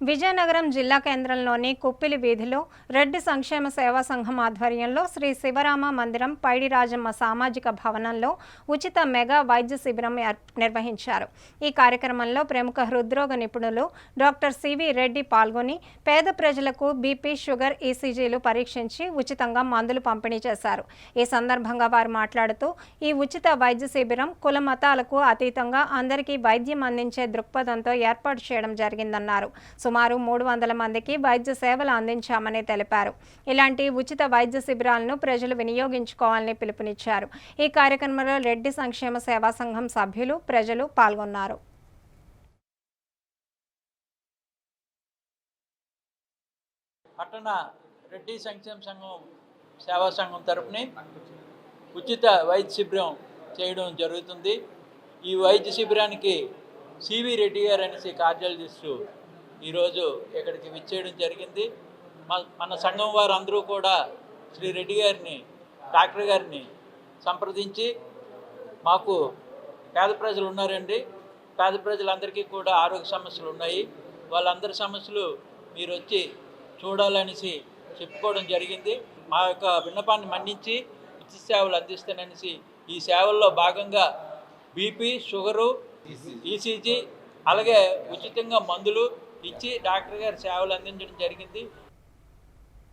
విజయనగరం జిల్లా కేంద్రంలోని కుప్పిలి వీధిలో రెడ్డి సంక్షేమ సేవా సంఘం ఆధ్వర్యంలో శ్రీ శివరామ మందిరం పైడిరాజమ్మ సామాజిక భవనంలో ఉచిత మెగా వైద్య శిబిరం నిర్వహించారు. ఈ కార్యక్రమంలో ప్రముఖ హృద్రోగ నిపుణులు డాక్టర్ సివి రెడ్డి పాల్గొని పేద ప్రజలకు బీపీ, షుగర్, ఈసీజీలు పరీక్షించి ఉచితంగా మందులు పంపిణీ చేశారు. ఈ సందర్భంగా వారు మాట్లాడుతూ ఈ ఉచిత వైద్య శిబిరం కుల మతాలకు అతీతంగా అందరికీ వైద్యం అందించే దృక్పథంతో ఏర్పాటు చేయడం జరిగిందన్నారు. సుమారు 300 మందికి వైద్య సేవలు అందించామని తెలిపారు. ఇలాంటి ఉచిత వైద్య శిబిరాలను ప్రజలు వినియోగించుకోవాలని పిలుపునిచ్చారు. ఈ కార్యక్రమంలో రెడ్డి సంక్షేమ సేవా సంఘం సభ్యులు, ప్రజలు పాల్గొన్నారు. పట్టణ రెడ్డి సంక్షేమ సంఘం సేవా సంఘం తరపున ఉచిత వైద్య శిబిరం చేయడం జరుగుతుంది. ఈ వైద్య శిబిరానికి సివి రెడ్డి గారు అనేసి కార్డియాలజిస్టు ఈరోజు ఇక్కడికి విచ్చేయడం జరిగింది. మన సంఘం వారు అందరూ కూడా శ్రీ రెడ్డి గారిని, డాక్టర్ గారిని సంప్రదించి మాకు పేద ప్రజలు ఉన్నారండి, పేద ప్రజలందరికీ కూడా ఆరోగ్య సమస్యలు ఉన్నాయి, వాళ్ళందరి సమస్యలు మీరు వచ్చి చూడాలనేసి చెప్పుకోవడం జరిగింది. మా యొక్క విన్నపాన్ని మన్నించి ఉచిత సేవలు అందిస్తాననేసి ఈ సేవల్లో భాగంగా బీపీ, షుగరు, ఈసీజీ అలాగే ఉచితంగా మందులు ఇచ్చి డాక్టర్ గారి సేవలు అందించడం జరిగింది.